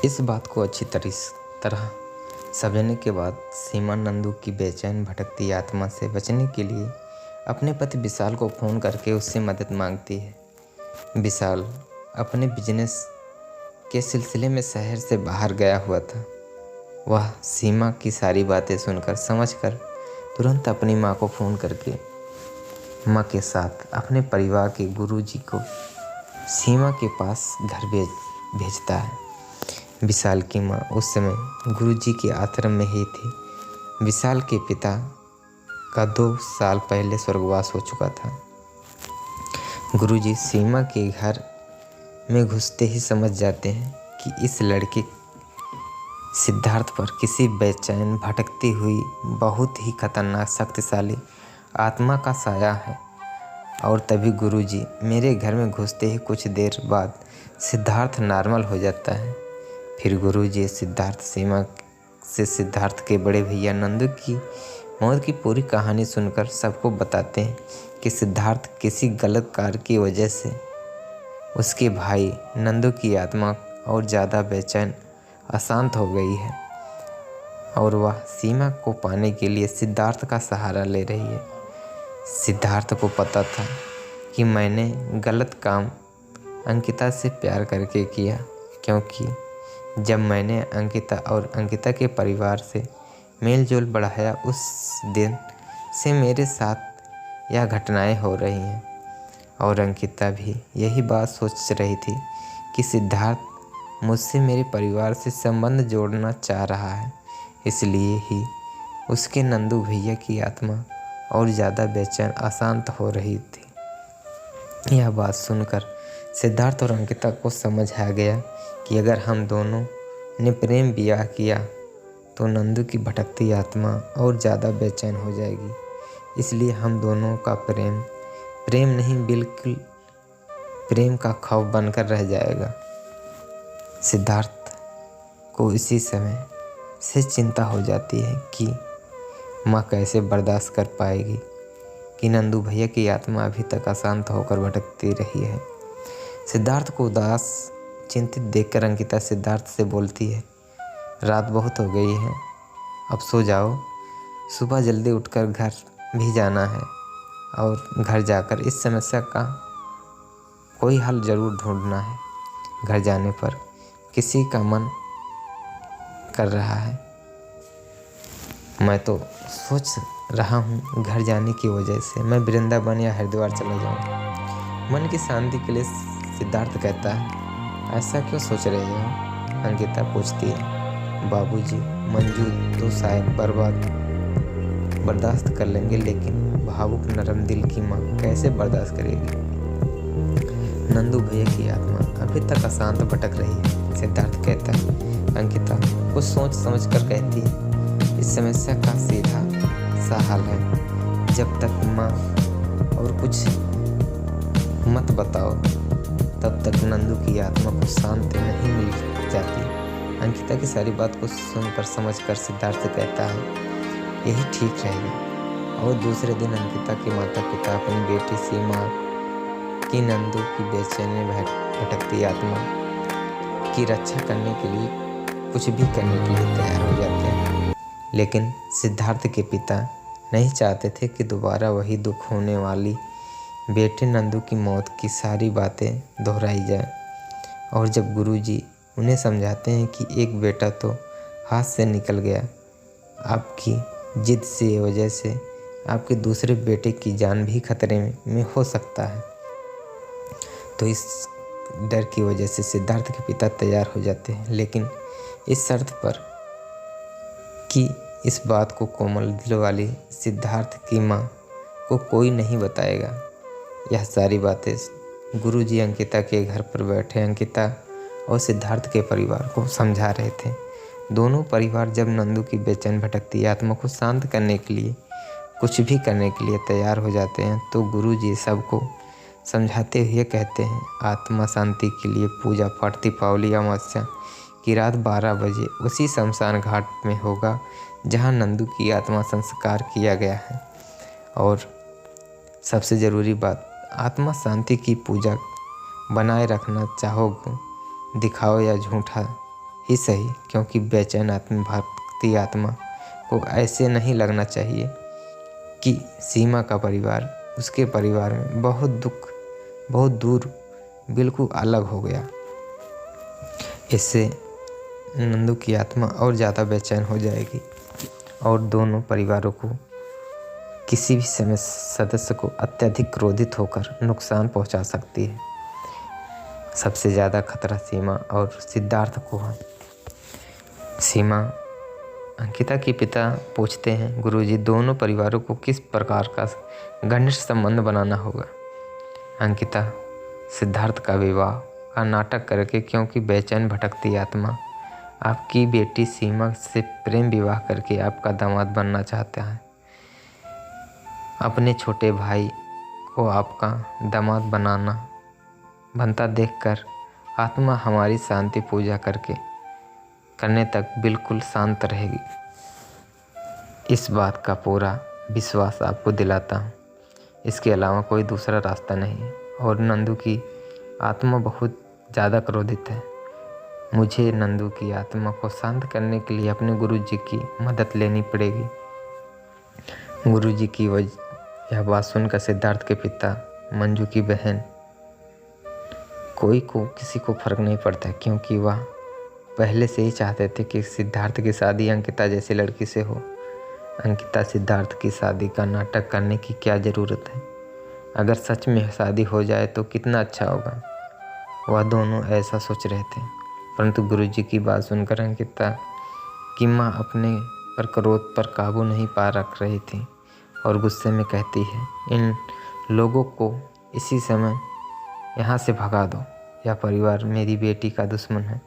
इस बात को अच्छी तरह समझने के बाद सीमा नंदू की बेचैन भटकती आत्मा से बचने के लिए अपने पति विशाल को फ़ोन करके उससे मदद मांगती है। विशाल अपने बिजनेस के सिलसिले में शहर से बाहर गया हुआ था। वह सीमा की सारी बातें सुनकर समझकर तुरंत अपनी माँ को फ़ोन करके माँ के साथ अपने परिवार के गुरुजी को सीमा के पास घर भेजता है। विशाल की माँ उस समय गुरुजी के आश्रम में ही थी। विशाल के पिता का 2 साल पहले स्वर्गवास हो चुका था। गुरुजी सीमा के घर में घुसते ही समझ जाते हैं कि इस लड़के सिद्धार्थ पर किसी बेचैन भटकती हुई बहुत ही खतरनाक शक्तिशाली आत्मा का साया है। और तभी गुरुजी मेरे घर में घुसते ही कुछ देर बाद सिद्धार्थ नॉर्मल हो जाता है। फिर गुरुजी सिद्धार्थ के बड़े भैया नंदू की मौत की पूरी कहानी सुनकर सबको बताते हैं कि सिद्धार्थ किसी गलत कार्य की वजह से उसके भाई नंदू की आत्मा और ज़्यादा बेचैन अशांत हो गई है और वह सीमा को पाने के लिए सिद्धार्थ का सहारा ले रही है। सिद्धार्थ को पता था कि मैंने गलत काम अंकिता से प्यार करके किया, क्योंकि जब मैंने अंकिता और अंकिता के परिवार से मेल जोल बढ़ाया उस दिन से मेरे साथ यह घटनाएं हो रही हैं। और अंकिता भी यही बात सोच रही थी कि सिद्धार्थ मुझसे मेरे परिवार से संबंध जोड़ना चाह रहा है, इसलिए ही उसके नंदू भैया की आत्मा और ज़्यादा बेचैन अशांत हो रही थी। यह बात सुनकर सिद्धार्थ और अंकिता को समझ आ गया कि अगर हम दोनों ने प्रेम विवाह किया तो नंदू की भटकती आत्मा और ज़्यादा बेचैन हो जाएगी। इसलिए हम दोनों का प्रेम नहीं बिल्कुल प्रेम का खौफ बनकर रह जाएगा। सिद्धार्थ को इसी समय से चिंता हो जाती है कि माँ कैसे बर्दाश्त कर पाएगी कि नंदू भैया की आत्मा अभी तक अशांत होकर भटकती रही है। सिद्धार्थ को उदास चिंतित देखकर अंकिता सिद्धार्थ से बोलती है, रात बहुत हो गई है, अब सो जाओ, सुबह जल्दी उठकर घर भी जाना है और घर जाकर इस समस्या का कोई हल ज़रूर ढूंढना है। घर जाने पर किसी का मन कर रहा है, मैं तो सोच रहा हूँ घर जाने की वजह से मैं वृंदावन या हरिद्वार चला जाऊँ। मन की शांति के लिए सिद्धार्थ कहता है, ऐसा क्यों सोच रहे हो? अंकिता पूछती है, बाबूजी, मंजू तो शायद बर्दाश्त कर लेंगे, लेकिन भावुक नरम दिल की माँ कैसे बर्दाश्त करेगी? नंदू भैया की आत्मा अभी तक अशांत भटक रही है, सिद्धार्थ कहता है। अंकिता कुछ सोच समझ कर कहती है, इस समस्या का सीधा सा हल है, जब तक माँ और कुछ मत बताओ तब तक नंदू की आत्मा को शांति नहीं मिल जाती। अंकिता की सारी बात को सुनकर समझकर सिद्धार्थ कहता है, यही ठीक रहेगा। और दूसरे दिन अंकिता के माता पिता अपनी बेटी सीमा की नंदू की बेचैनी भटकती आत्मा की रक्षा करने के लिए कुछ भी करने के लिए तैयार हो जाते हैं। लेकिन सिद्धार्थ के पिता नहीं चाहते थे कि दोबारा वही दुख होने वाली बेटे नंदू की मौत की सारी बातें दोहराई जाए। और जब गुरुजी उन्हें समझाते हैं कि एक बेटा तो हाथ से निकल गया, आपकी जिद से वजह से आपके दूसरे बेटे की जान भी खतरे में हो सकता है, तो इस डर की वजह से सिद्धार्थ के पिता तैयार हो जाते हैं, लेकिन इस शर्त पर कि इस बात को कोमल दिल वाली सिद्धार्थ की माँ को कोई नहीं बताएगा। यह सारी बातें गुरुजी अंकिता के घर पर बैठे अंकिता और सिद्धार्थ के परिवार को समझा रहे थे। दोनों परिवार जब नंदू की बेचैन भटकती आत्मा को शांत करने के लिए कुछ भी करने के लिए तैयार हो जाते हैं, तो गुरुजी सबको समझाते हुए कहते हैं, आत्मा शांति के लिए पूजा पाठ दीपावली अमावस्या की रात 12 बजे उसी शमशान घाट में होगा जहां नंदू की आत्मा संस्कार किया गया है। और सबसे ज़रूरी बात, आत्मा शांति की पूजा बनाए रखना चाहोगे, दिखाओ या झूठा ही सही, क्योंकि बेचैन आत्मा भागती आत्मा को ऐसे नहीं लगना चाहिए कि सीमा का परिवार उसके परिवार में बहुत दुख, बहुत दूर, बिल्कुल अलग हो गया। इससे नंदू की आत्मा और ज़्यादा बेचैन हो जाएगी और दोनों परिवारों को किसी भी समय सदस्य को अत्यधिक क्रोधित होकर नुकसान पहुंचा सकती है। सबसे ज़्यादा खतरा सीमा और सिद्धार्थ को है। सीमा अंकिता के पिता पूछते हैं, गुरुजी दोनों परिवारों को किस प्रकार का घनिष्ठ संबंध बनाना होगा? अंकिता सिद्धार्थ का विवाह का नाटक करके, क्योंकि बेचैन भटकती आत्मा आपकी बेटी सीमा से प्रेम विवाह करके आपका दामाद बनना चाहता है। अपने छोटे भाई को आपका दामाद बनता देखकर आत्मा हमारी शांति पूजा करने तक बिल्कुल शांत रहेगी। इस बात का पूरा विश्वास आपको दिलाता हूँ। इसके अलावा कोई दूसरा रास्ता नहीं है। और नंदू की आत्मा बहुत ज़्यादा क्रोधित है। मुझे नंदू की आत्मा को शांत करने के लिए अपने गुरुजी की मदद लेनी पड़ेगी। गुरुजी की यह बात सुनकर सिद्धार्थ के पिता, मंजू की बहन, किसी को फर्क नहीं पड़ता, क्योंकि वह पहले से ही चाहते थे कि सिद्धार्थ की शादी अंकिता जैसी लड़की से हो। अंकिता सिद्धार्थ की शादी का नाटक करने की क्या ज़रूरत है? अगर सच में शादी हो जाए तो कितना अच्छा होगा। वह दोनों ऐसा सोच रहे थे, परंतु गुरुजी की बात सुनकर अंकिता की माँ अपने पर क्रोध पर काबू नहीं पा रख रही थी और गुस्से में कहती है, इन लोगों को इसी समय यहाँ से भगा दो। यह परिवार मेरी बेटी का दुश्मन है।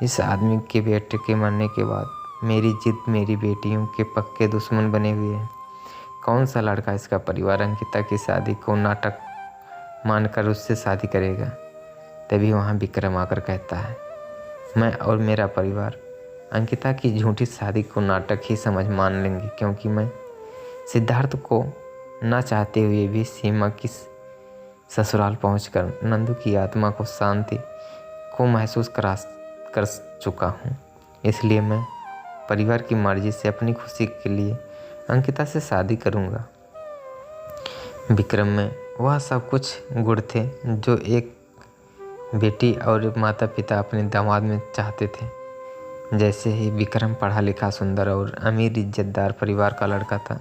इस आदमी के बेटे के मरने के बाद मेरी जिद मेरी बेटियों के पक्के दुश्मन बने हुए हैं। कौन सा लड़का इसका परिवार अंकिता की शादी को नाटक मानकर उससे शादी करेगा? तभी वहाँ विक्रम आकर कहता है, मैं और मेरा परिवार अंकिता की झूठी शादी को नाटक ही समझ मान लेंगे, क्योंकि मैं सिद्धार्थ को न चाहते हुए भी सीमा की ससुराल पहुंचकर नंदू की आत्मा को शांति को महसूस कर चुका हूँ। इसलिए मैं परिवार की मर्जी से अपनी खुशी के लिए अंकिता से शादी करूँगा। विक्रम में वह सब कुछ गुण थे जो एक बेटी और माता पिता अपने दामाद में चाहते थे। जैसे ही विक्रम पढ़ा लिखा, सुंदर और अमीर इज्जतदार परिवार का लड़का था।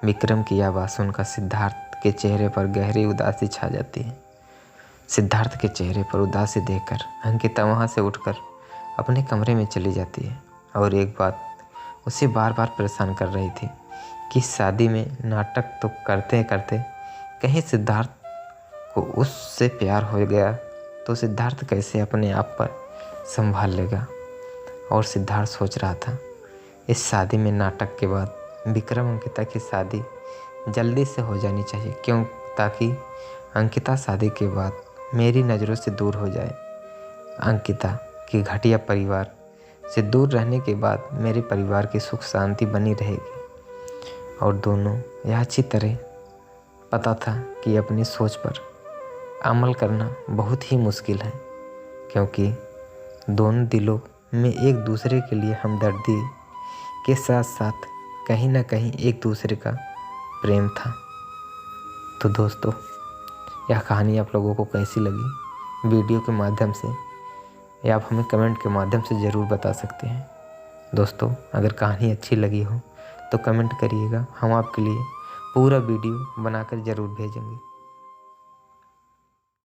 विक्रम की यह बात सुनकर सिद्धार्थ के चेहरे पर गहरी उदासी छा जाती है। सिद्धार्थ के चेहरे पर उदासी देखकर अंकिता वहाँ से उठकर अपने कमरे में चली जाती है। और एक बात उसे बार बार परेशान कर रही थी कि शादी में नाटक तो करते करते कहीं सिद्धार्थ को उससे प्यार हो गया तो सिद्धार्थ कैसे अपने आप पर संभाल लेगा। और सिद्धार्थ सोच रहा था, इस शादी में नाटक के बाद विक्रम अंकिता की शादी जल्दी से हो जानी चाहिए, क्यों? ताकि अंकिता शादी के बाद मेरी नज़रों से दूर हो जाए। अंकिता की घटिया परिवार से दूर रहने के बाद मेरे परिवार की सुख शांति बनी रहेगी। और दोनों यह अच्छी तरह पता था कि अपनी सोच पर अमल करना बहुत ही मुश्किल है, क्योंकि दोनों दिलों में एक दूसरे के लिए हमदर्दी के साथ साथ कहीं ना कहीं एक दूसरे का प्रेम था। तो दोस्तों, यह कहानी आप लोगों को कैसी लगी वीडियो के माध्यम से, या आप हमें कमेंट के माध्यम से ज़रूर बता सकते हैं। दोस्तों, अगर कहानी अच्छी लगी हो तो कमेंट करिएगा, हम आपके लिए पूरा वीडियो बनाकर ज़रूर भेजेंगे।